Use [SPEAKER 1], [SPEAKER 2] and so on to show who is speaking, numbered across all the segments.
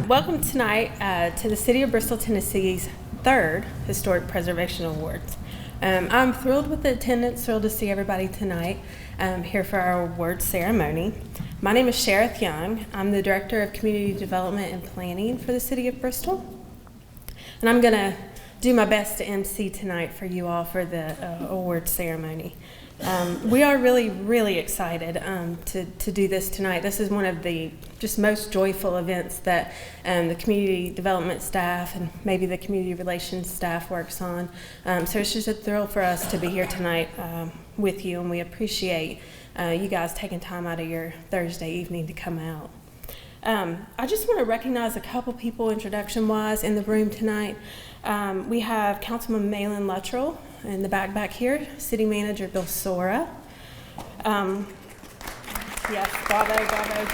[SPEAKER 1] Welcome tonight to the City of Bristol, Tennessee's third Historic Preservation Awards. I'm thrilled with the attendance, thrilled to see everybody tonight here for our award ceremony. My name is Sherith Young. I'm the Director of Community Development and Planning for the City of Bristol. And I'm going to do my best to MC tonight for you all for the award ceremony. We are really excited to do this tonight. This is one of the just most joyful events that the community development staff and maybe the community relations staff works on. So it's just a thrill for us to be here tonight with you, and we appreciate you guys taking time out of your Thursday evening to come out. I just want to recognize a couple people introduction-wise in the room tonight. We have Councilman Malin Luttrell in the back here, City Manager Bill Sora. Yes, bravo, gentlemen.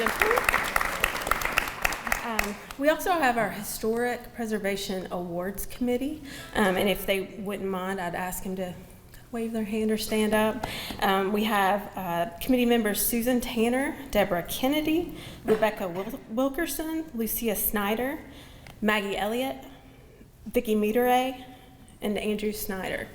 [SPEAKER 1] We also have our Historic Preservation Awards Committee, and if they wouldn't mind, I'd ask them to wave their hand or stand up. We have committee members Susan Tanner, Deborah Kennedy, Rebecca Wilkerson, Lucia Snyder, Maggie Elliott, Vicki Meteray, and Andrew Snyder.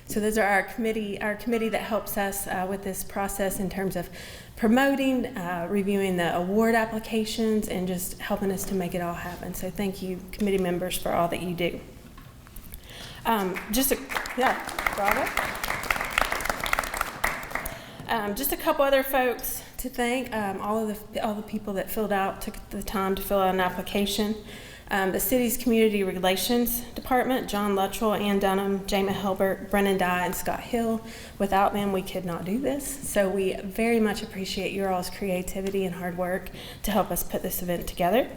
[SPEAKER 1] So those are our committee that helps us with this process in terms of promoting, reviewing the award applications, and just helping us to make it all happen. So thank you, committee members, for all that you do. Just a couple other folks to thank. All the people that took the time to fill out an application. The city's community relations department, John Luttrell, Ann Dunham, Jama Hilbert, Brennan Dye, and Scott Hill. Without them, we could not do this. So we very much appreciate your all's creativity and hard work to help us put this event together.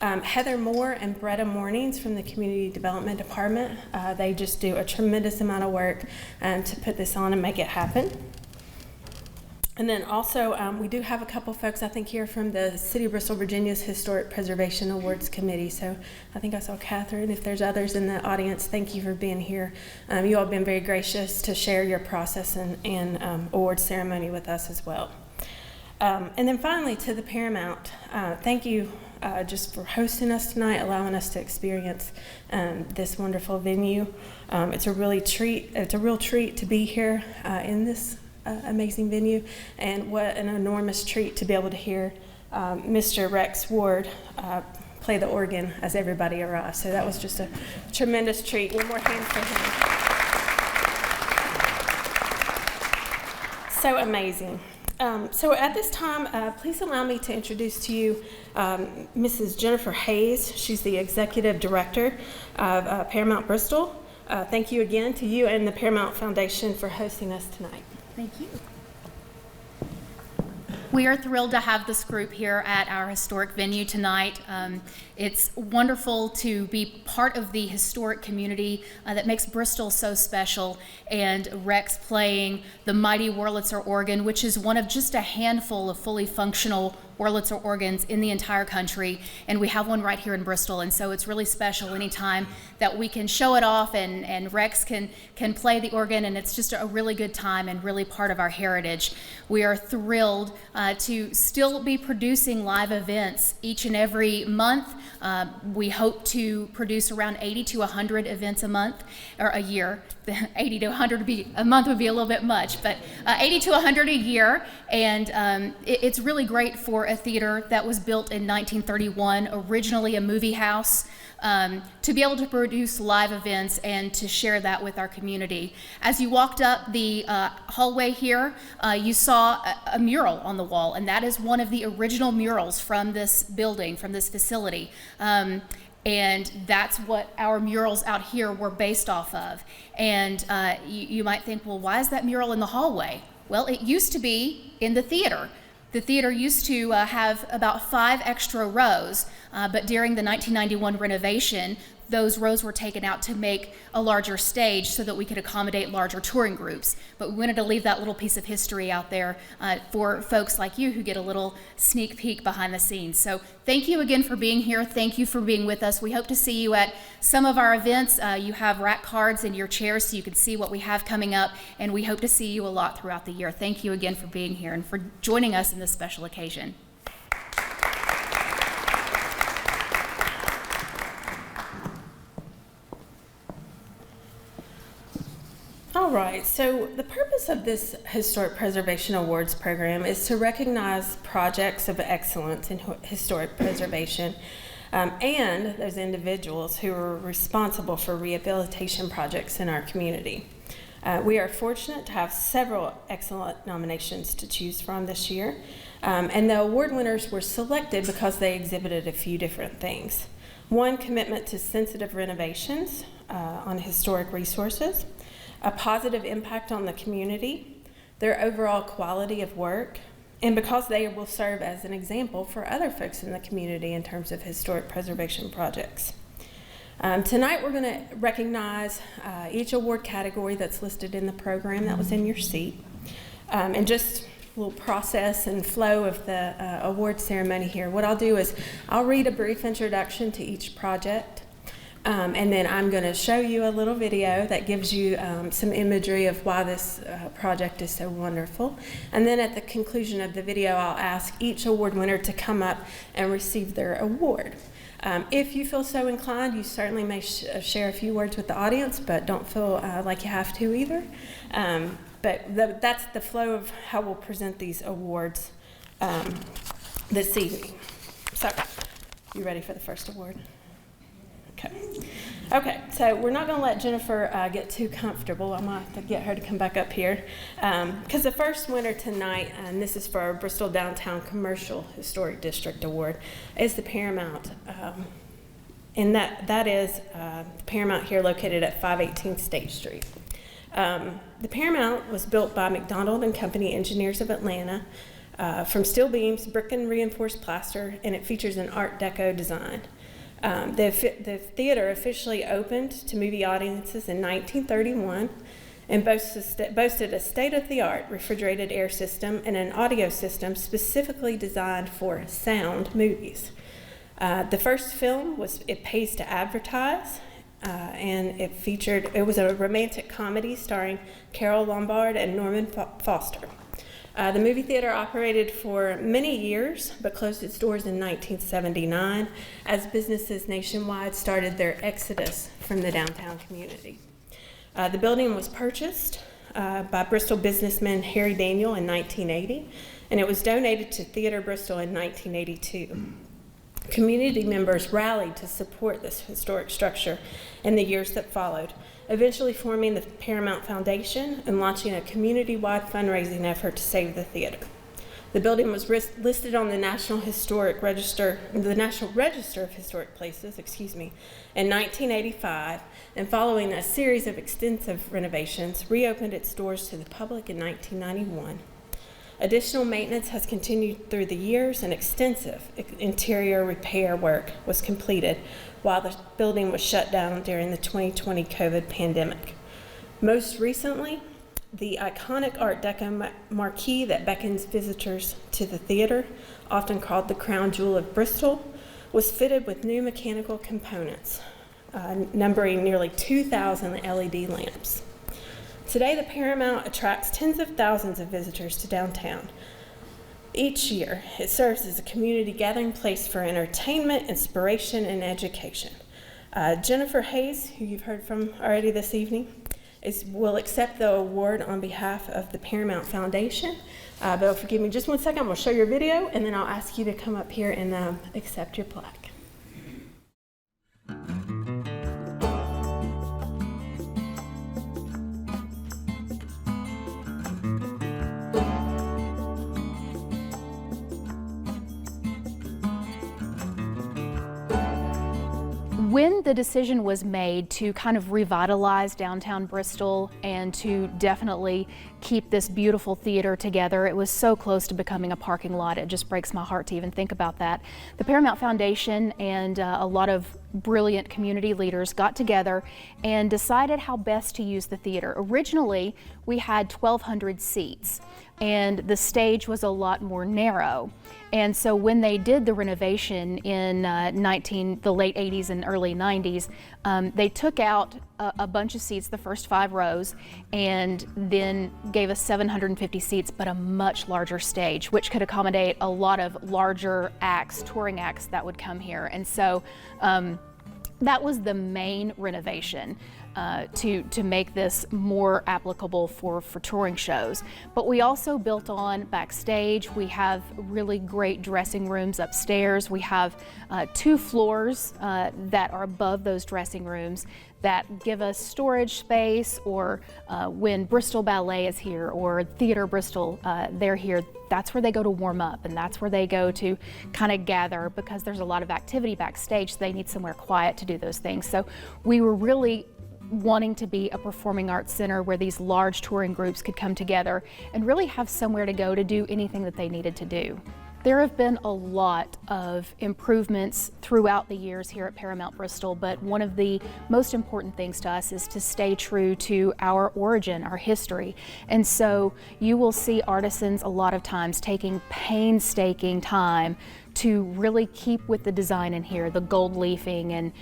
[SPEAKER 1] Heather Moore and Bretta Mornings from the Community Development Department. They just do a tremendous amount of work to put this on and make it happen. And then also, we do have a couple folks, I think, here from the City of Bristol, Virginia's Historic Preservation Awards Committee. So I think I saw Catherine. If there's others in the audience, thank you for being here. You all have been very gracious to share your process and award ceremony with us as well. And then finally, to the Paramount, thank you just for hosting us tonight, allowing us to experience this wonderful venue. It's a real treat to be here in this amazing venue, and what an enormous treat to be able to hear Mr. Rex Ward play the organ as everybody arrives. So that was just a tremendous treat. One more hand for him. So amazing. So at this time, please allow me to introduce to you Mrs. Jennifer Hayes. She's the Executive Director of Paramount Bristol. Thank you again to you and the Paramount Foundation for hosting us tonight.
[SPEAKER 2] Thank you. We are thrilled to have this group here at our historic venue tonight. It's wonderful to be part of the historic community that makes Bristol so special, and Rex playing the mighty Wurlitzer organ, which is one of just a handful of fully functional Wurlitzer organs in the entire country, and we have one right here in Bristol, and so it's really special anytime that we can show it off and Rex can play the organ, and it's just a really good time and really part of our heritage. We are thrilled to still be producing live events each and every month. We hope to produce around 80 to 100 events a month, or a year. 80 to 100 a month would be a little bit much, but 80 to 100 a year, and it's really great for a theater that was built in 1931, originally a movie house, to be able to produce live events and to share that with our community. As you walked up the hallway here, you saw a mural on the wall, and that is one of the original murals from this building, from this facility. And that's what our murals out here were based off of. And you might think, well, why is that mural in the hallway? Well, it used to be in the theater. The theater used to have about 5 extra rows, but during the 1991 renovation, those rows were taken out to make a larger stage so that we could accommodate larger touring groups. But we wanted to leave that little piece of history out there for folks like you who get a little sneak peek behind the scenes. So thank you again for being here. Thank you for being with us. We hope to see you at some of our events. You have rack cards in your chairs so you can see what we have coming up, and we hope to see you a lot throughout the year. Thank you again for being here and for joining us in this special occasion.
[SPEAKER 1] so the purpose of this Historic Preservation Awards program is to recognize projects of excellence in historic preservation and those individuals who are responsible for rehabilitation projects in our community. We are fortunate to have several excellent nominations to choose from this year, and the award winners were selected because they exhibited a few different things. One, commitment to sensitive renovations on historic resources, a positive impact on the community, their overall quality of work, and because they will serve as an example for other folks in the community in terms of historic preservation projects. Tonight we're going to recognize each award category that's listed in the program that was in your seat. And just a little process and flow of the award ceremony here. What I'll do is I'll read a brief introduction to each project. And then I'm going to show you a little video that gives you some imagery of why this project is so wonderful. And then at the conclusion of the video, I'll ask each award winner to come up and receive their award. If you feel so inclined, you certainly may share a few words with the audience, but don't feel like you have to either. But that's the flow of how we'll present these awards this evening. So, you ready for the first award? Okay, so we're not going to let Jennifer get too comfortable. I might have to get her to come back up here. Because the first winner tonight, and this is for our Bristol Downtown Commercial Historic District Award, is the Paramount. And that is the Paramount here located at 518 State Street. The Paramount was built by McDonald and Company Engineers of Atlanta from steel beams, brick and reinforced plaster, and it features an Art Deco design. The theater officially opened to movie audiences in 1931 and boasted a state-of-the-art refrigerated air system and an audio system specifically designed for sound movies. The first film was It Pays to Advertise, and it was a romantic comedy starring Carol Lombard and Norman Foster. The movie theater operated for many years, but closed its doors in 1979 as businesses nationwide started their exodus from the downtown community. The building was purchased by Bristol businessman Harry Daniel in 1980, and it was donated to Theater Bristol in 1982. Community members rallied to support this historic structure in the years that followed, eventually forming the Paramount Foundation and launching a community-wide fundraising effort to save the theater. The building was listed on the National Register of Historic Places, in 1985, and following a series of extensive renovations, reopened its doors to the public in 1991. Additional maintenance has continued through the years, and extensive interior repair work was completed while the building was shut down during the 2020 COVID pandemic. Most recently, the iconic Art Deco marquee that beckons visitors to the theater, often called the crown jewel of Bristol, was fitted with new mechanical components, numbering nearly 2,000 LED lamps. Today, the Paramount attracts tens of thousands of visitors to downtown. Each year, it serves as a community gathering place for entertainment, inspiration, and education. Jennifer Hayes, who you've heard from already this evening, will accept the award on behalf of the Paramount Foundation. But forgive me just one second, I'm going to show your video, and then I'll ask you to come up here and accept your plaque.
[SPEAKER 2] When the decision was made to kind of revitalize downtown Bristol and to definitely keep this beautiful theater together, it was so close to becoming a parking lot. It just breaks my heart to even think about that. The Paramount Foundation and a lot of brilliant community leaders got together and decided how best to use the theater. Originally, we had 1,200 seats, and the stage was a lot more narrow. And so when they did the renovation in the late 80s and early 90s, they took out a bunch of seats, the first 5 rows, and then gave us 750 seats, but a much larger stage, which could accommodate a lot of larger acts, touring acts that would come here. And so that was the main renovation. to make this more applicable for touring shows. But we also built on backstage. We have really great dressing rooms upstairs. We have 2 floors that are above those dressing rooms that give us storage space, or when Bristol Ballet is here or Theater Bristol, they're here, that's where they go to warm up, and that's where they go to kind of gather, because there's a lot of activity backstage, so they need somewhere quiet to do those things. So we were really wanting to be a performing arts center where these large touring groups could come together and really have somewhere to go to do anything that they needed to do. There have been a lot of improvements throughout the years here at Paramount Bristol, but one of the most important things to us is to stay true to our origin, our history. And so you will see artisans a lot of times taking painstaking time to really keep with the design in here, the gold leafing and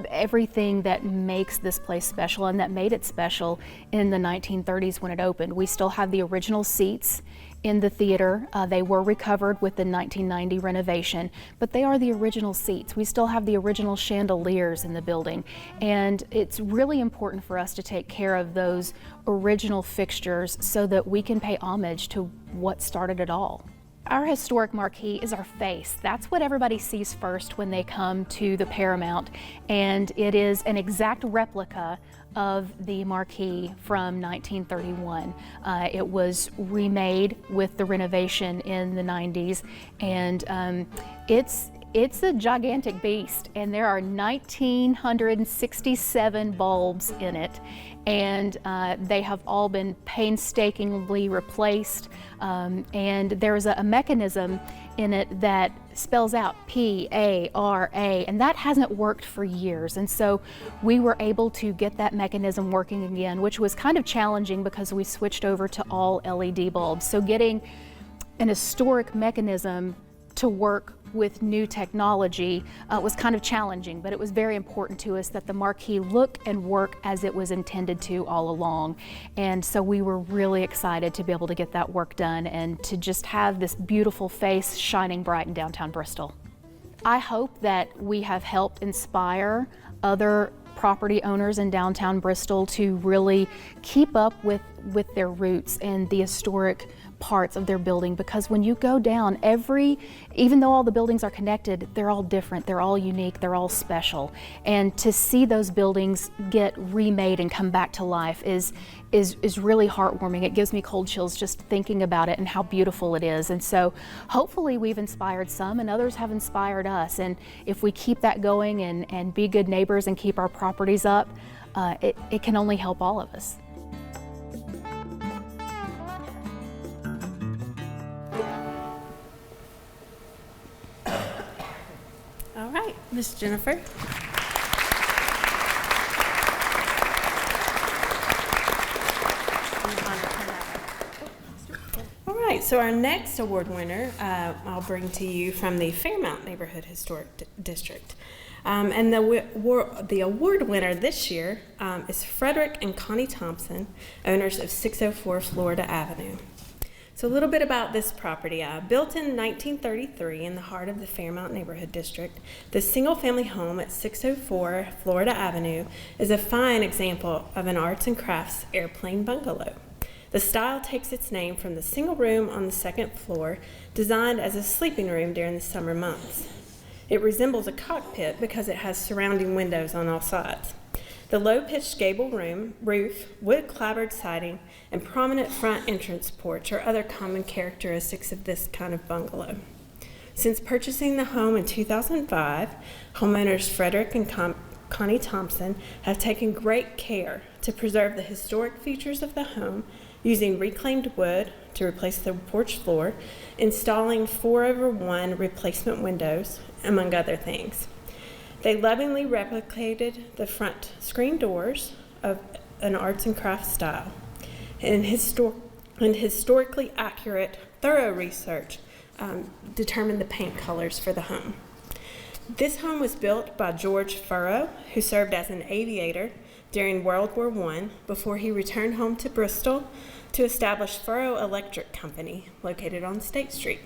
[SPEAKER 2] everything that makes this place special and that made it special in the 1930s when it opened. We still have the original seats in the theater. They were recovered with the 1990 renovation, but they are the original seats. We still have the original chandeliers in the building, and it's really important for us to take care of those original fixtures so that we can pay homage to what started it all. Our historic marquee is our face. That's what everybody sees first when they come to the Paramount, and it is an exact replica of the marquee from 1931. It was remade with the renovation in the 90s, and it's a gigantic beast, and there are 1,967 bulbs in it, and they have all been painstakingly replaced, and there's a mechanism in it that spells out P-A-R-A, and that hasn't worked for years, and so we were able to get that mechanism working again, which was kind of challenging because we switched over to all LED bulbs. So getting an historic mechanism to work with new technology was kind of challenging, but it was very important to us that the marquee look and work as it was intended to all along. And so we were really excited to be able to get that work done and to just have this beautiful face shining bright in downtown Bristol. I hope that we have helped inspire other property owners in downtown Bristol to really keep up with their roots and the historic parts of their building, because when you go down, even though all the buildings are connected, they're all different, they're all unique, they're all special. And to see those buildings get remade and come back to life is really heartwarming. It gives me cold chills just thinking about it and how beautiful it is. And so hopefully we've inspired some and others have inspired us. And if we keep that going and be good neighbors and keep our properties up, it can only help all of us.
[SPEAKER 1] All right, Miss Jennifer. All right, so our next award winner I'll bring to you from the Fairmount Neighborhood Historic District. And the award winner this year is Frederick and Connie Thompson, owners of 604 Florida Avenue. So a little bit about this property. Built in 1933 in the heart of the Fairmount Neighborhood District, the single-family home at 604 Florida Avenue is a fine example of an arts and crafts airplane bungalow. The style takes its name from the single room on the second floor, designed as a sleeping room during the summer months. It resembles a cockpit because it has surrounding windows on all sides. The low-pitched gable roof, wood clapboard siding, and prominent front entrance porch are other common characteristics of this kind of bungalow. Since purchasing the home in 2005, homeowners Frederick and Connie Thompson have taken great care to preserve the historic features of the home, using reclaimed wood to replace the porch floor, installing 4/1 replacement windows, among other things. They lovingly replicated the front screen doors of an arts and crafts style, and historically accurate, thorough research determined the paint colors for the home. This home was built by George Furrow, who served as an aviator during World War I before he returned home to Bristol to establish Furrow Electric Company, located on State Street.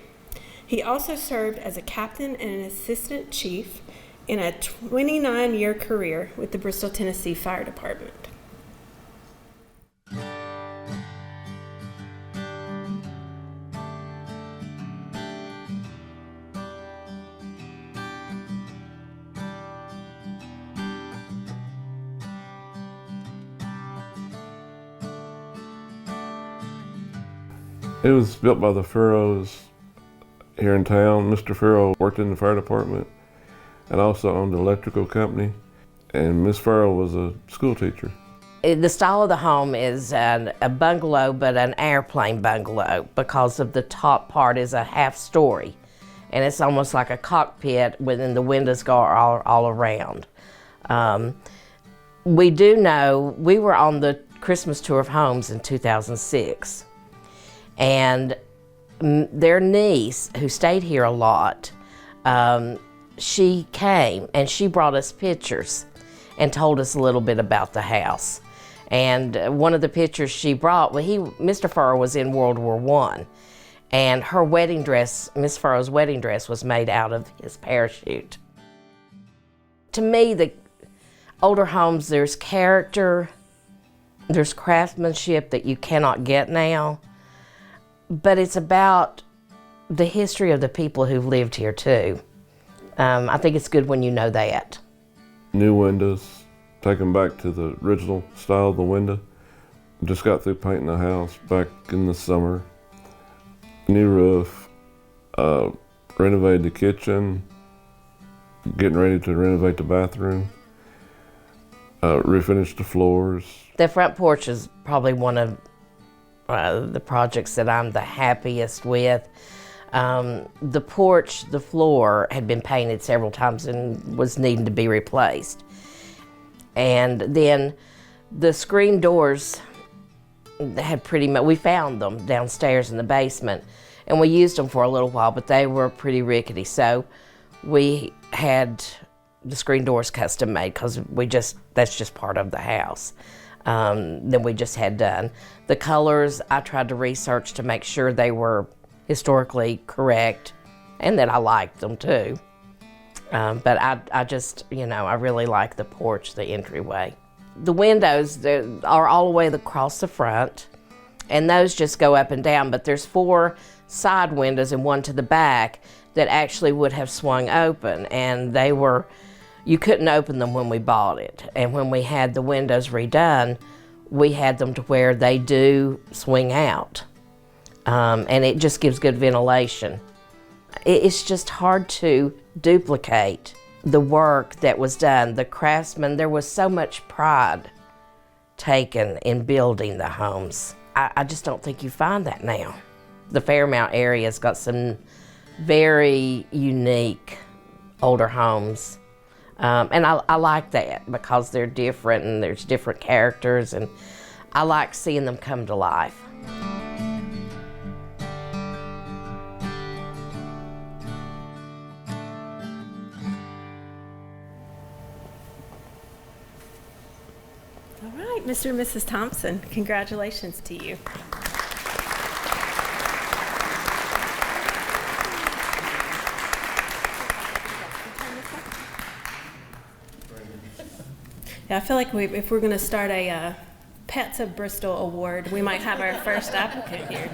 [SPEAKER 1] He also served as a captain and an assistant chief in a 29-year career with the Bristol, Tennessee Fire Department.
[SPEAKER 3] It was built by the Furrows here in town. Mr. Furrow worked in the fire department and also owned an electrical company. And Miss Furrow was a school teacher.
[SPEAKER 4] The style of the home is a bungalow, but an airplane bungalow, because of the top part is a half story. And it's almost like a cockpit within the windows go all around. We do know, we were on the Christmas tour of homes in 2006. And their niece, who stayed here a lot, she came and she brought us pictures and told us a little bit about the house. And one of the pictures she brought, well, Mr. Furrow was in World War I, and her wedding dress, Miss Furrow's wedding dress, was made out of his parachute. To me, the older homes, there's character, there's craftsmanship that you cannot get now. But it's about the history of the people who've lived here too. I think it's good when you know that.
[SPEAKER 3] New windows, take them back to the original style of the window. Just got through painting the house back in the summer. New roof, renovated the kitchen, getting ready to renovate the bathroom, refinished the floors.
[SPEAKER 4] The front porch is probably one of the projects that I'm the happiest with. The porch, the floor had been painted several times and was needing to be replaced. And then the screen doors had we found them downstairs in the basement, and we used them for a little while, but they were pretty rickety. So we had the screen doors custom made because that's just part of the house. Then we just had done. The colors, I tried to research to make sure they were historically correct and that I liked them too. But I just, I really like the porch, the entryway. The windows are all the way across the front, and those just go up and down, but there's 4 side windows and one to the back that actually would have swung open, and you couldn't open them when we bought it. And when we had the windows redone, we had them to where they do swing out. And it just gives good ventilation. It's just hard to duplicate the work that was done. The craftsmen, there was so much pride taken in building the homes. I just don't think you find that now. The Fairmount area's got some very unique older homes. And I like that because they're different and there's different characters, and I like seeing them come to life.
[SPEAKER 1] All right, Mr. and Mrs. Thompson, congratulations to you. Yeah, I feel like if we're going to start a Pets of Bristol award, we might have our first applicant here.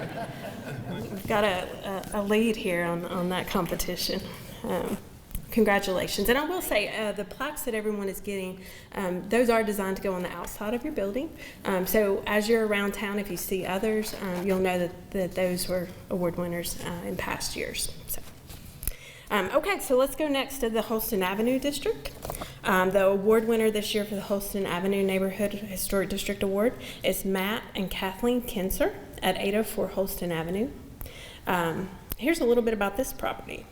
[SPEAKER 1] We've got a lead here on that competition. Congratulations. And I will say, the plaques that everyone is getting, those are designed to go on the outside of your building. So as you're around town, if you see others, you'll know that those were award winners in past years. So. Okay, so let's go next to the Holston Avenue District. The award winner this year for the Holston Avenue Neighborhood Historic District Award is Matt and Kathleen Kinser at 804 Holston Avenue. Here's a little bit about this property.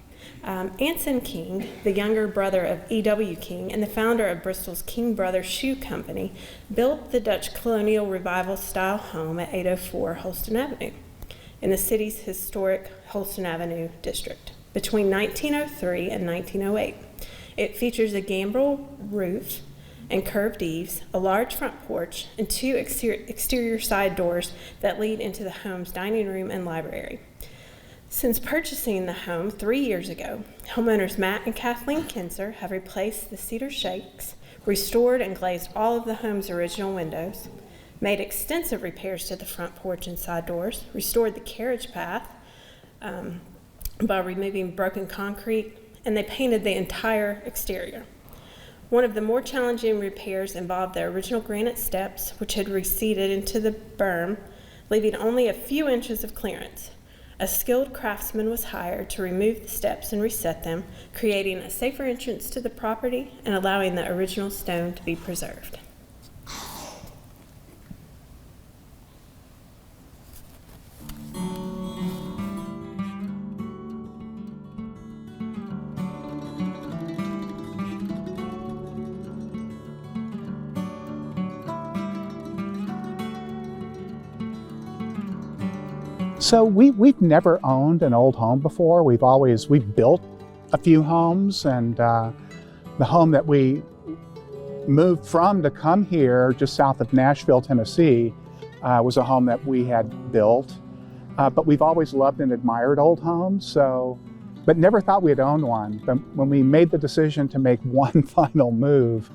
[SPEAKER 1] Anson King, the younger brother of E.W. King and the founder of Bristol's King Brothers Shoe Company, built the Dutch Colonial Revival style home at 804 Holston Avenue in the city's historic Holston Avenue district between 1903 and 1908. It features a gambrel roof and curved eaves, a large front porch, and 2 exterior side doors that lead into the home's dining room and library. Since purchasing the home 3 years ago, homeowners Matt and Kathleen Kinzer have replaced the cedar shakes, restored and glazed all of the home's original windows, made extensive repairs to the front porch and side doors, restored the carriage path by removing broken concrete, and they painted the entire exterior. One of the more challenging repairs involved the original granite steps, which had receded into the berm, leaving only a few inches of clearance. A skilled craftsman was hired to remove the steps and reset them, creating a safer entrance to the property and allowing the original stone to be preserved.
[SPEAKER 5] So we've never owned an old home before. We've built a few homes, and the home that we moved from to come here just south of Nashville, Tennessee, was a home that we had built. But we've always loved and admired old homes, but never thought we'd own one. But when we made the decision to make one final move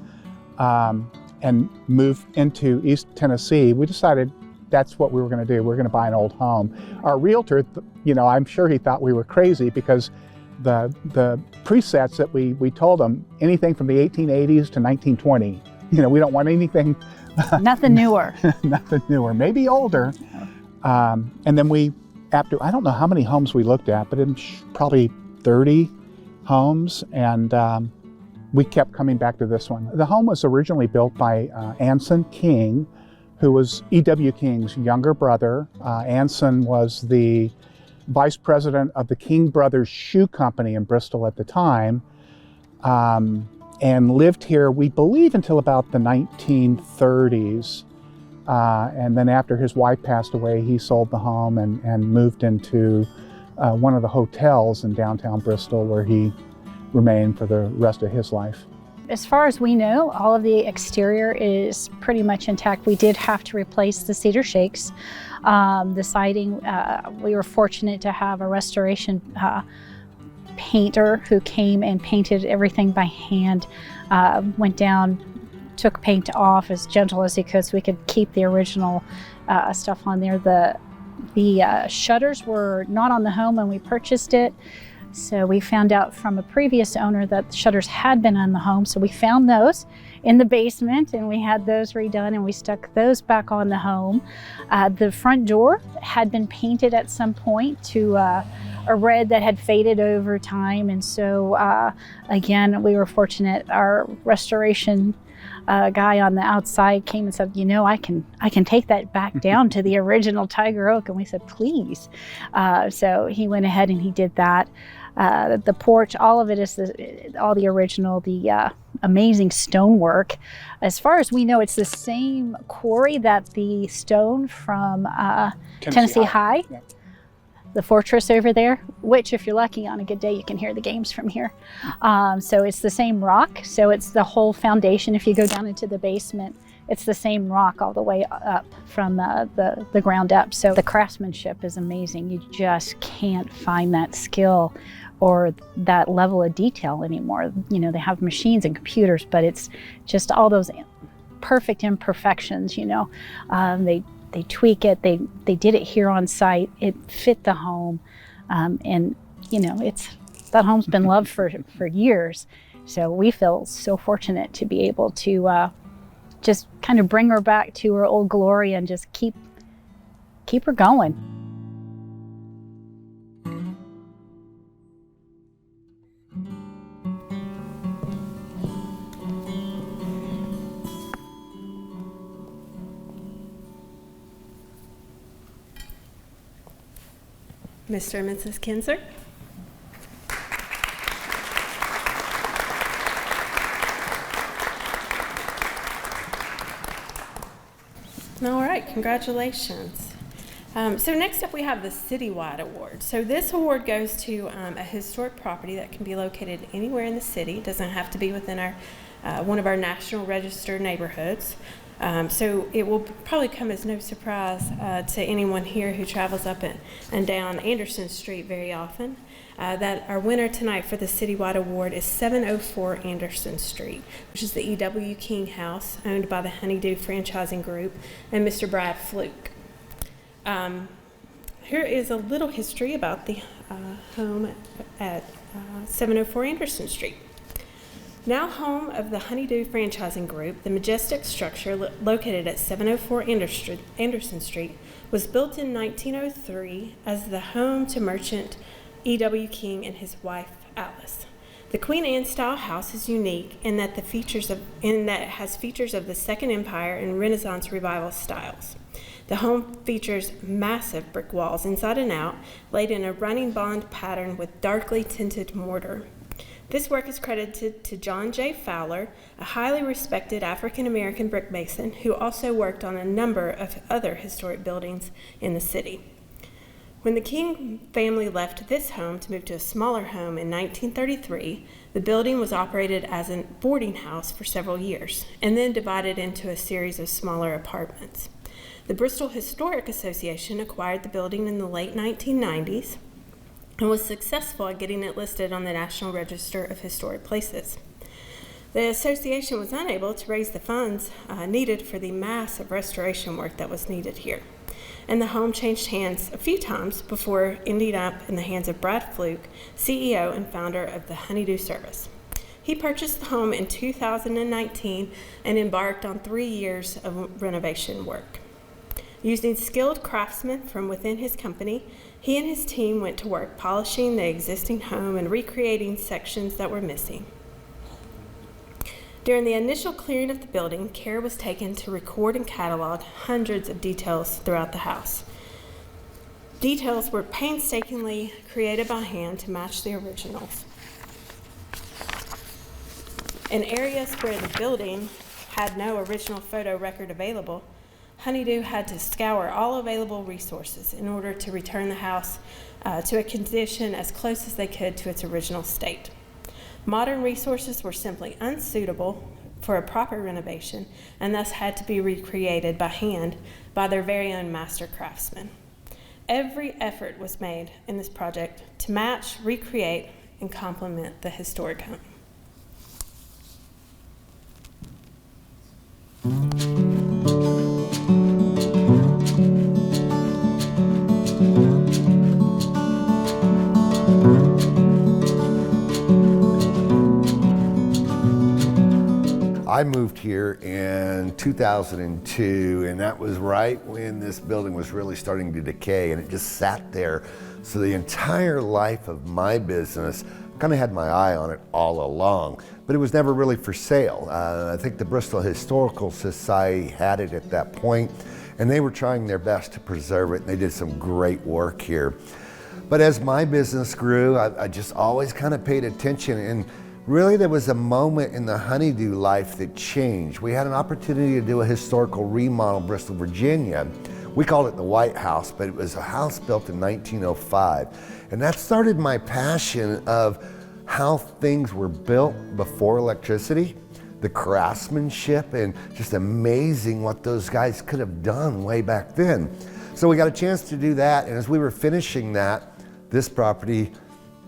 [SPEAKER 5] and move into East Tennessee, we decided that's what we were going to do. We're going to buy an old home. Our realtor, I'm sure he thought we were crazy, because the presets that we told him, anything from the 1880s to 1920. We don't want anything.
[SPEAKER 6] Nothing newer.
[SPEAKER 5] Nothing newer, maybe older. And then I don't know how many homes we looked at, but it was probably 30 homes, and we kept coming back to this one. The home was originally built by Anson King, who was E.W. King's younger brother. Anson was the vice president of the King Brothers Shoe Company in Bristol at the time, and lived here, we believe, until about the 1930s. And then after his wife passed away, he sold the home and moved into one of the hotels in downtown Bristol, where he remained for the rest of his life.
[SPEAKER 6] As far as we know, all of the exterior is pretty much intact. We did have to replace the cedar shakes. The siding, we were fortunate to have a restoration painter who came and painted everything by hand, went down, took paint off as gentle as he could so we could keep the original stuff on there. The shutters were not on the home when we purchased it. So we found out from a previous owner that the shutters had been on the home. So we found those in the basement, and we had those redone, and we stuck those back on the home. The front door had been painted at some point to a red that had faded over time. And so again, we were fortunate. Our restoration guy on the outside came and said, I can take that back down to the original Tiger Oak. And we said, please. So he went ahead and he did that. The porch, all of it is all the original, the amazing stonework. As far as we know, it's the same quarry that the stone from Tennessee High. Yeah. The fortress over there, which if you're lucky on a good day, you can hear the games from here. So it's the same rock. So it's the whole foundation. If you go down into the basement, it's the same rock all the way up from the ground up. So the craftsmanship is amazing. You just can't find that skill or that level of detail anymore. They have machines and computers, but it's just all those perfect imperfections, They tweak it. They did it here on site. It fit the home, and that home's been loved for years. So we feel so fortunate to be able to just kind of bring her back to her old glory and just keep her going.
[SPEAKER 1] Mr. and Mrs. Kinzer. All right, congratulations. So next up we have the Citywide Award. So this award goes to a historic property that can be located anywhere in the city. It doesn't have to be within our one of our National Register neighborhoods. So it will probably come as no surprise to anyone here who travels up and down Anderson Street very often that our winner tonight for the citywide award is 704 Anderson Street, which is the E.W. King House owned by the Honeydew Franchising Group and Mr. Brad Fluke. Here is a little history about the home at 704 Anderson Street. Now home of the Honeydew Franchising Group, the majestic structure located at 704 Anderson Street was built in 1903 as the home to merchant E.W. King and his wife Alice. The Queen Anne style house is unique in that it has features of the Second Empire and Renaissance Revival styles. The home features massive brick walls inside and out, laid in a running bond pattern with darkly tinted mortar. This work is credited to John J. Fowler, a highly respected African-American brick mason who also worked on a number of other historic buildings in the city. When the King family left this home to move to a smaller home in 1933, the building was operated as a boarding house for several years and then divided into a series of smaller apartments. The Bristol Historic Association acquired the building in the late 1990s and was successful at getting it listed on the National Register of Historic Places. The association was unable to raise the funds needed for the massive restoration work that was needed here, and the home changed hands a few times before ending up in the hands of Brad Fluke, CEO and founder of the Honeydew Service. He purchased the home in 2019 and embarked on 3 years of renovation work. Using skilled craftsmen from within his company, he and his team went to work polishing the existing home and recreating sections that were missing. During the initial clearing of the building, care was taken to record and catalog hundreds of details throughout the house. Details were painstakingly created by hand to match the originals. In areas where the building had no original photo record available, Honeydew had to scour all available resources in order to return the house to a condition as close as they could to its original state. Modern resources were simply unsuitable for a proper renovation and thus had to be recreated by hand by their very own master craftsmen. Every effort was made in this project to match, recreate, and complement the historic home.
[SPEAKER 7] I moved here in 2002, and that was right when this building was really starting to decay, and it just sat there. So the entire life of my business, kind of had my eye on it all along, but it was never really for sale. I think the Bristol Historical Society had it at that point, and they were trying their best to preserve it, and they did some great work here. But as my business grew, I just always kind of paid attention, and really there was a moment in the Honeydew life that changed. We had an opportunity to do a historical remodel in Bristol, Virginia. We called it the White House, but it was a house built in 1905. And that started my passion of how things were built before electricity, the craftsmanship, and just amazing what those guys could have done way back then. So we got a chance to do that, and as we were finishing that, this property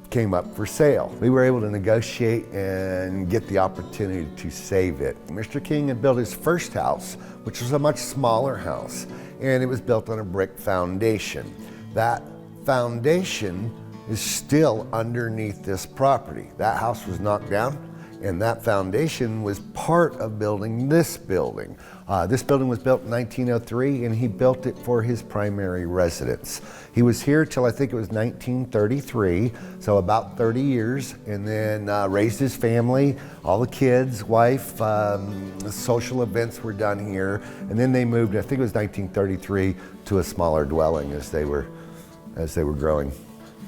[SPEAKER 7] came up for sale. We were able to negotiate and get the opportunity to save it. Mr. King had built his first house, which was a much smaller house, and it was built on a brick foundation. That foundation is still underneath this property. That house was knocked down, and that foundation was part of building this building. This building was built in 1903, and he built it for his primary residence. He was here till I think it was 1933, so about 30 years, and then raised his family, all the kids, wife, social events were done here, and then they moved, I think it was 1933, to a smaller dwelling as they were growing.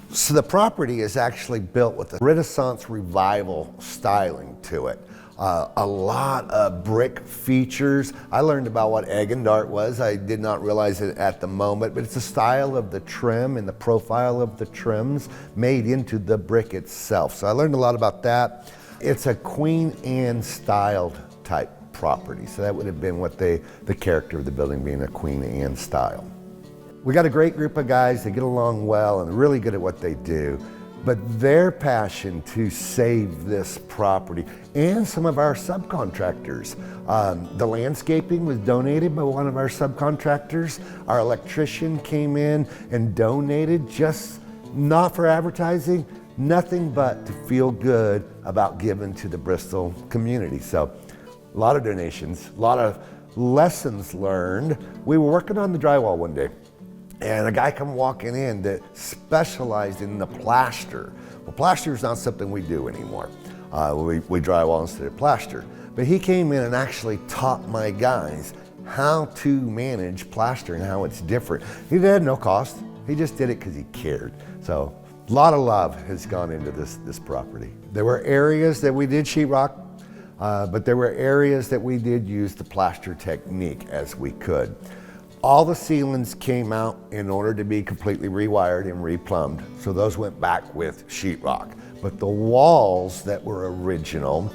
[SPEAKER 7] So the property is actually built with a Renaissance Revival styling to it. A lot of brick features. I learned about what egg and dart was. I did not realize it at the moment, but it's the style of the trim and the profile of the trims made into the brick itself. So I learned a lot about that. It's a Queen Anne styled type property. So that would have been what the character of the building being a Queen Anne style. We got a great group of guys, they get along well and really good at what they do. But their passion to save this property, and some of our subcontractors. The landscaping was donated by one of our subcontractors. Our electrician came in and donated, just not for advertising, nothing but to feel good about giving to the Bristol community. So a lot of donations, a lot of lessons learned. We were working on the drywall one day, and a guy come walking in that specialized in the plaster. Well, plaster is not something we do anymore. We drywall instead of plaster. But he came in and actually taught my guys how to manage plaster and how it's different. He had no cost. He just did it because he cared. So a lot of love has gone into this property. There were areas that we did sheetrock, but there were areas that we did use the plaster technique as we could. All the ceilings came out in order to be completely rewired and replumbed, so those went back with sheetrock. But the walls that were original,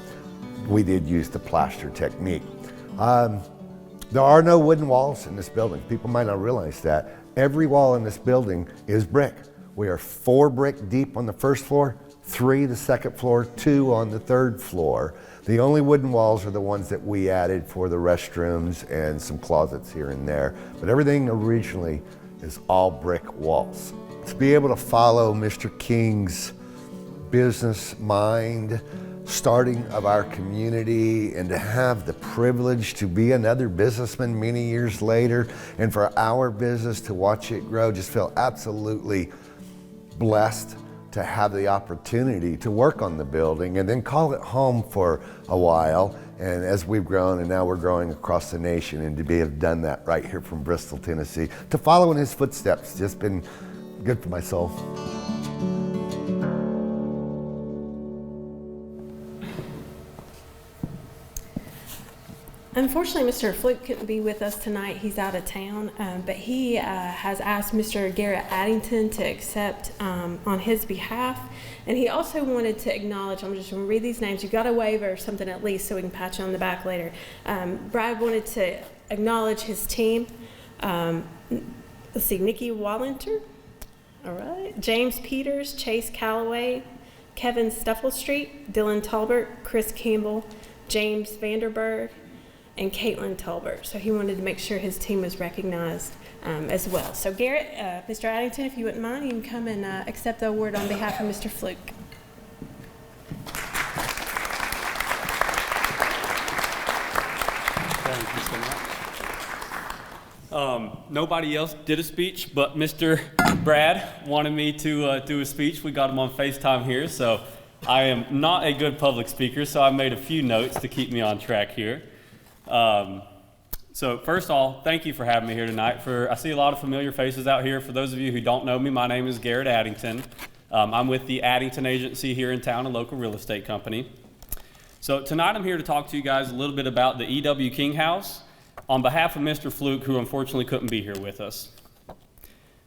[SPEAKER 7] we did use the plaster technique. There are no wooden walls in this building. People might not realize that. Every wall in this building is brick. We are 4 brick deep on the first floor, 3 the second floor, 2 on the third floor. The only wooden walls are the ones that we added for the restrooms and some closets here and there. But everything originally is all brick walls. To be able to follow Mr. King's business mind, starting of our community, and to have the privilege to be another businessman many years later, and for our business to watch it grow, just feel absolutely blessed to have the opportunity to work on the building and then call it home for a while. And as we've grown, and now we're growing across the nation, and to be able to done that right here from Bristol, Tennessee, to follow in his footsteps, just been good for my soul.
[SPEAKER 1] Unfortunately, Mr. Fluke couldn't be with us tonight. He's out of town, but he has asked Mr. Garrett Addington to accept on his behalf. And he also wanted to acknowledge, I'm just going to read these names. You've got a waiver or something at least so we can pat you on the back later. Brad wanted to acknowledge his team. Let's see, Nikki Wallinter, all right, James Peters, Chase Calloway, Kevin Stufflestreet, Dylan Talbert, Chris Campbell, James Vanderberg, and Caitlin Talbert. So he wanted to make sure his team was recognized as well. So Garrett, Mr. Addington, if you wouldn't mind, you can come and accept the award on behalf of Mr. Fluke.
[SPEAKER 8] Thank you so much. Nobody else did a speech, but Mr. Brad wanted me to do a speech. We got him on FaceTime here, so I am not a good public speaker, so I made a few notes to keep me on track here. So first of all, thank you for having me here tonight. I see a lot of familiar faces out here. For those of you who don't know me, my name is Garrett Addington. I'm with the Addington Agency here in town, a local real estate company. So tonight I'm here to talk to you guys a little bit about the E.W. King House on behalf of Mr. Fluke, who unfortunately couldn't be here with us.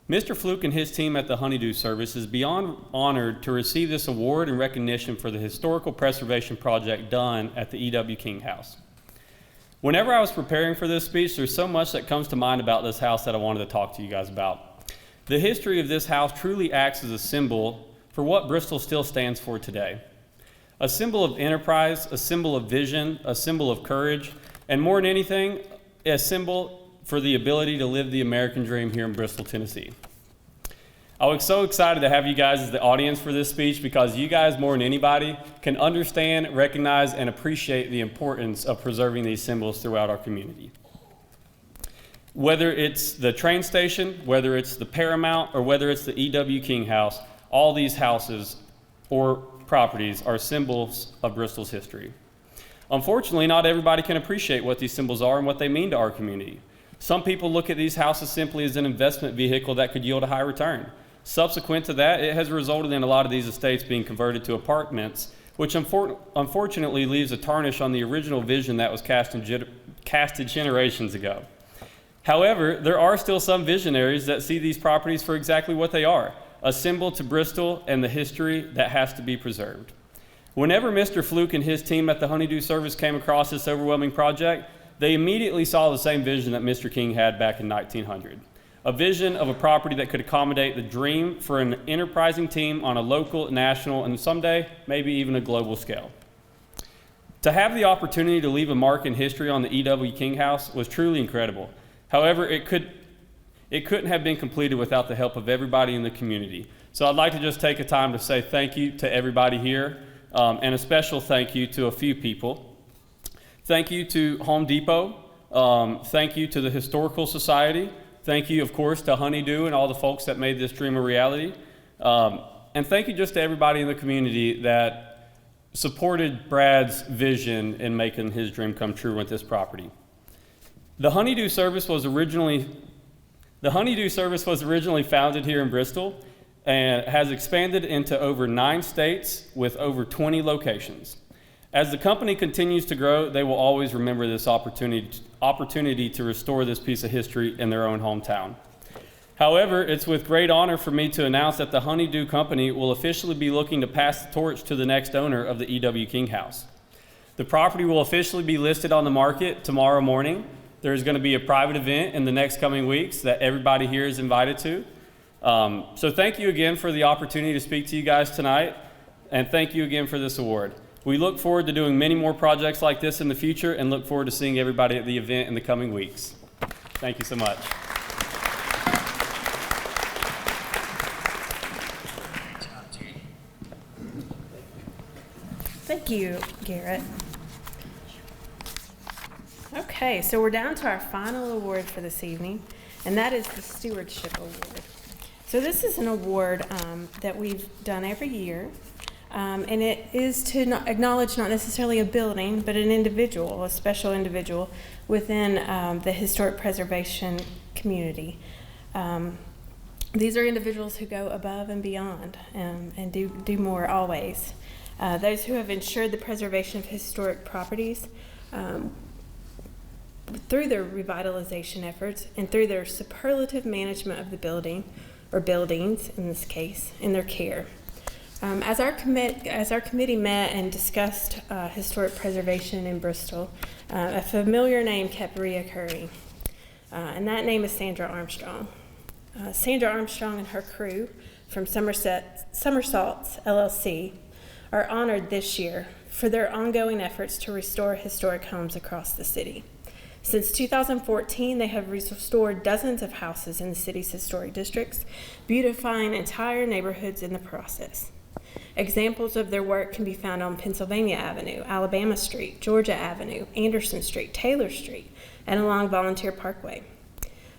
[SPEAKER 8] Mr. Fluke and his team at the Honeydew Service is beyond honored to receive this award and recognition for the historical preservation project done at the E.W. King House. Whenever I was preparing for this speech, there's so much that comes to mind about this house that I wanted to talk to you guys about. The history of this house truly acts as a symbol for what Bristol still stands for today. A symbol of enterprise, a symbol of vision, a symbol of courage, and more than anything, a symbol for the ability to live the American dream here in Bristol, Tennessee. I was so excited to have you guys as the audience for this speech because you guys, more than anybody, can understand, recognize, and appreciate the importance of preserving these symbols throughout our community. Whether it's the train station, whether it's the Paramount, or whether it's the E.W. King House, all these houses or properties are symbols of Bristol's history. Unfortunately, not everybody can appreciate what these symbols are and what they mean to our community. Some people look at these houses simply as an investment vehicle that could yield a high return. Subsequent to that, it has resulted in a lot of these estates being converted to apartments, which unfortunately leaves a tarnish on the original vision that was casted generations ago. However, there are still some visionaries that see these properties for exactly what they are, a symbol to Bristol and the history that has to be preserved. Whenever Mr. Fluke and his team at the Honeydew Service came across this overwhelming project, they immediately saw the same vision that Mr. King had back in 1900. A vision of a property that could accommodate the dream for an enterprising team on a local, national, and someday maybe even a global scale. To have the opportunity to leave a mark in history on the E.W. King House was truly incredible. However, it couldn't have been completed without the help of everybody in the community. So I'd like to just take a time to say thank you to everybody here, and a special thank you to a few people. Thank you to Home Depot. Thank you to the Historical Society. Thank you, of course, to Honeydew and all the folks that made this dream a reality. And thank you just to everybody in the community that supported Brad's vision in making his dream come true with this property. The Honeydew Service was originally founded here in Bristol and has expanded into over 9 states with over 20 locations. As the company continues to grow, they will always remember this opportunity to restore this piece of history in their own hometown. However, it's with great honor for me to announce that the Honeydew Company will officially be looking to pass the torch to the next owner of the E.W. King House. The property will officially be listed on the market tomorrow morning. There's going to be a private event in the next coming weeks that everybody here is invited to. So thank you again for the opportunity to speak to you guys tonight, and thank you again for this award. We look forward to doing many more projects like this in the future and look forward to seeing everybody at the event in the coming weeks. Thank you so much.
[SPEAKER 1] Thank you, Garrett. Okay, so we're down to our final award for this evening, and that is the Stewardship Award. So this is an award that we've done every year, and it is to acknowledge not necessarily a building, but an individual, a special individual within the historic preservation community. These are individuals who go above and beyond and do more always. Those who have ensured the preservation of historic properties through their revitalization efforts and through their superlative management of the building, or buildings in this case, in their care. As our committee met and discussed historic preservation in Bristol, a familiar name kept reoccurring, and that name is Sandra Armstrong. Sandra Armstrong and her crew from Somersaults LLC are honored this year for their ongoing efforts to restore historic homes across the city. Since 2014, they have restored dozens of houses in the city's historic districts, beautifying entire neighborhoods in the process. Examples of their work can be found on Pennsylvania Avenue, Alabama Street, Georgia Avenue, Anderson Street, Taylor Street, and along Volunteer Parkway.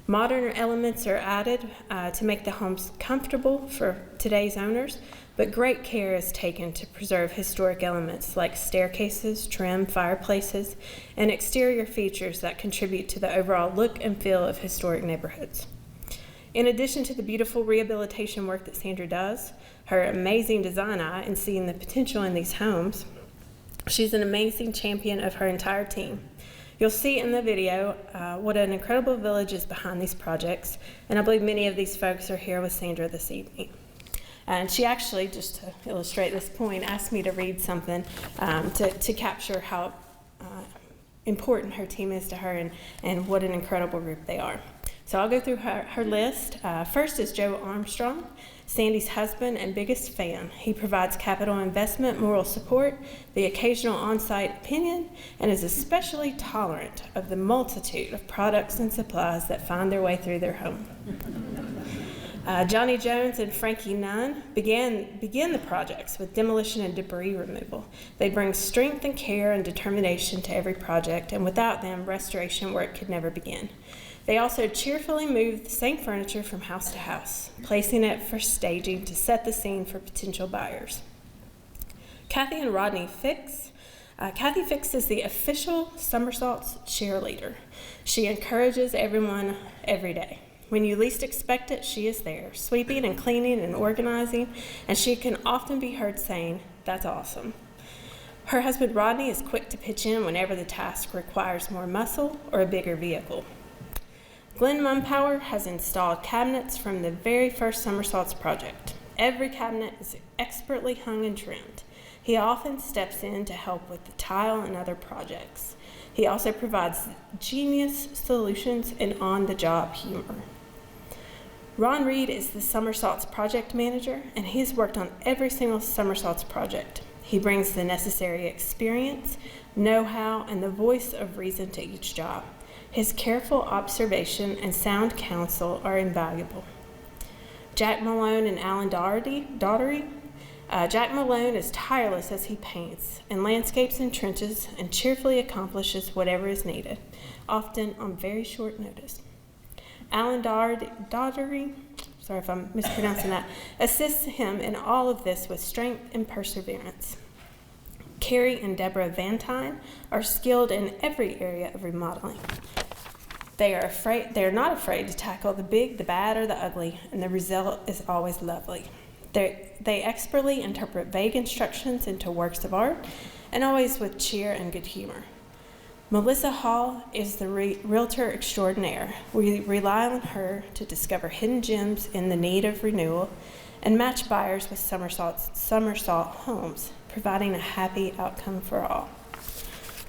[SPEAKER 1] Modern elements are added to make the homes comfortable for today's owners, but great care is taken to preserve historic elements like staircases, trim, fireplaces, and exterior features that contribute to the overall look and feel of historic neighborhoods. In addition to the beautiful rehabilitation work that Sandra does, her amazing design eye in seeing the potential in these homes, she's an amazing champion of her entire team. You'll see in the video what an incredible village is behind these projects, and I believe many of these folks are here with Sandra this evening. And she actually, just to illustrate this point, asked me to read something to capture how important her team is to her and what an incredible group they are. So I'll go through her list. First is Joe Armstrong, Sandy's husband and biggest fan. He provides capital investment, moral support, the occasional on-site opinion, and is especially tolerant of the multitude of products and supplies that find their way through their home. Johnny Jones and Frankie Nunn begin the projects with demolition and debris removal. They bring strength and care and determination to every project, and without them, restoration work could never begin. They also cheerfully move the same furniture from house to house, placing it for staging to set the scene for potential buyers. Kathy and Rodney Fix. Kathy Fix is the official Somersaults cheerleader. She encourages everyone every day. When you least expect it, she is there, sweeping and cleaning and organizing, and she can often be heard saying, "That's awesome." Her husband Rodney is quick to pitch in whenever the task requires more muscle or a bigger vehicle. Glenn Mumpower has installed cabinets from the very first Somersaults project. Every cabinet is expertly hung and trimmed. He often steps in to help with the tile and other projects. He also provides genius solutions and on-the-job humor. Ron Reed is the Somersault's project manager, and he's worked on every single Somersault's project. He brings the necessary experience, know-how, and the voice of reason to each job. His careful observation and sound counsel are invaluable. Jack Malone and Alan Daugherty. Jack Malone is tireless as he paints in landscapes and trenches and cheerfully accomplishes whatever is needed, often on very short notice. Alan Daugherty, sorry if I'm mispronouncing that, assists him in all of this with strength and perseverance. Carrie and Deborah Vantine are skilled in every area of remodeling. They are not afraid to tackle the big, the bad, or the ugly, and the result is always lovely. They expertly interpret vague instructions into works of art, and always with cheer and good humor. Melissa Hall is the realtor extraordinaire. We rely on her to discover hidden gems in the need of renewal and match buyers with Somersault Homes, providing a happy outcome for all.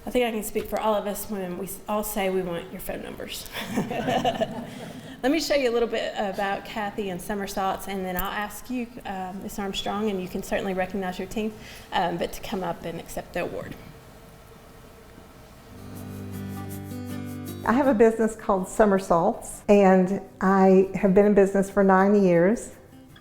[SPEAKER 1] I think I can speak for all of us when we all say we want your phone numbers. Let me show you a little bit about Kathy and Somersault's, and then I'll ask you, Ms. Armstrong, and you can certainly recognize your team, but to come up and accept the award.
[SPEAKER 9] I have a business called Somersault's, and I have been in business for 9 years.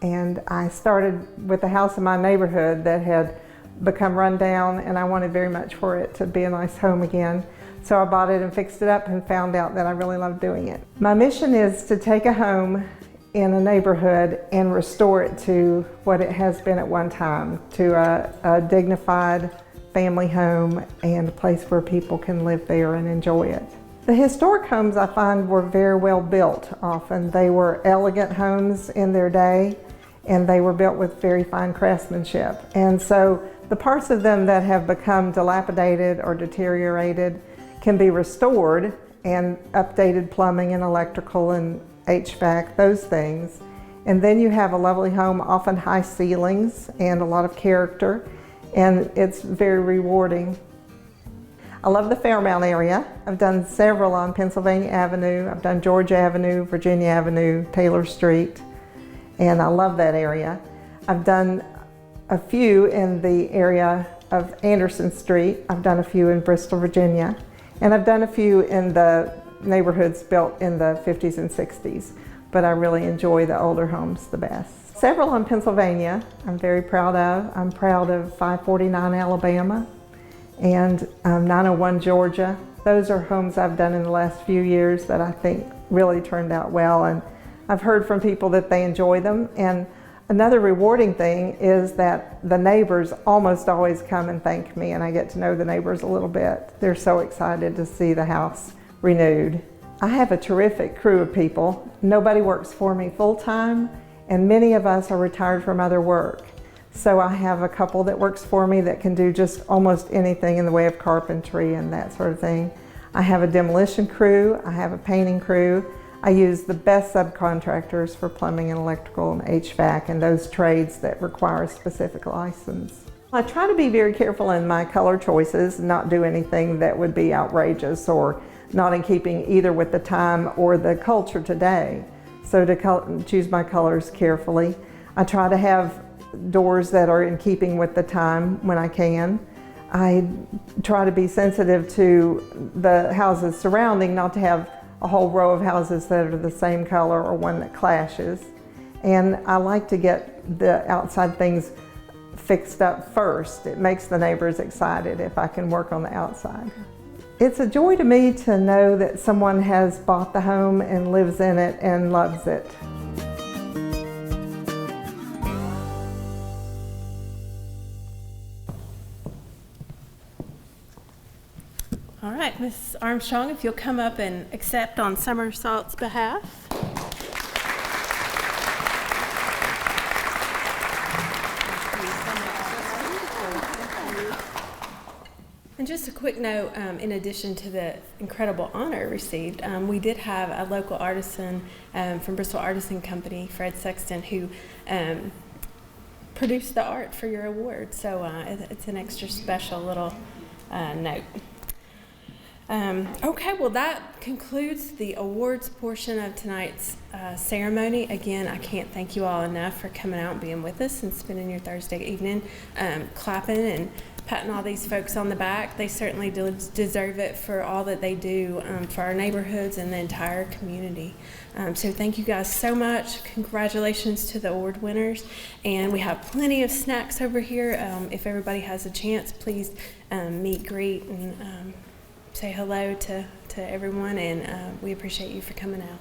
[SPEAKER 9] And I started with a house in my neighborhood that had become run down, and I wanted very much for it to be a nice home again. So I bought it and fixed it up and found out that I really loved doing it. My mission is to take a home in a neighborhood and restore it to what it has been at one time, to a dignified family home and a place where people can live there and enjoy it. The historic homes I find were very well built often. They were elegant homes in their day, and they were built with very fine craftsmanship. And so the parts of them that have become dilapidated or deteriorated can be restored, and updated plumbing and electrical and HVAC, those things. And then you have a lovely home, often high ceilings and a lot of character, and it's very rewarding. I love the Fairmount area. I've done several on Pennsylvania Avenue. I've done George Avenue, Virginia Avenue, Taylor Street, and I love that area. I've done a few in the area of Anderson Street. I've done a few in Bristol, Virginia, and I've done a few in the neighborhoods built in the 50s and 60s, but I really enjoy the older homes the best. Several in Pennsylvania I'm very proud of. I'm proud of 549 Alabama and 901 Georgia. Those are homes I've done in the last few years that I think really turned out well, and I've heard from people that they enjoy them. And another rewarding thing is that the neighbors almost always come and thank me, and I get to know the neighbors a little bit. They're so excited to see the house renewed. I have a terrific crew of people. Nobody works for me full-time, and many of us are retired from other work. So I have a couple that works for me that can do just almost anything in the way of carpentry and that sort of thing. I have a demolition crew, I have a painting crew. I use the best subcontractors for plumbing and electrical and HVAC and those trades that require a specific license. I try to be very careful in my color choices, not do anything that would be outrageous or not in keeping either with the time or the culture today. So to choose my colors carefully. I try to have doors that are in keeping with the time when I can. I try to be sensitive to the houses surrounding, not to have a whole row of houses that are the same color or one that clashes. And I like to get the outside things fixed up first. It makes the neighbors excited if I can work on the outside. It's a joy to me to know that someone has bought the home and lives in it and loves it.
[SPEAKER 1] All right, Ms. Armstrong, if you'll come up and accept on Somersault's behalf. And just a quick note, in addition to the incredible honor received, we did have a local artisan from Bristol Artisan Company, Fred Sexton, who produce the art for your award. So it's an extra special little note. Okay, well, that concludes the awards portion of tonight's ceremony. Again, I can't thank you all enough for coming out and being with us and spending your Thursday evening clapping and patting all these folks on the back. They certainly deserve it for all that they do for our neighborhoods and the entire community. So thank you guys so much. Congratulations to the award winners. And we have plenty of snacks over here. If everybody has a chance, please meet, greet, and say hello to everyone. And we appreciate you for coming out.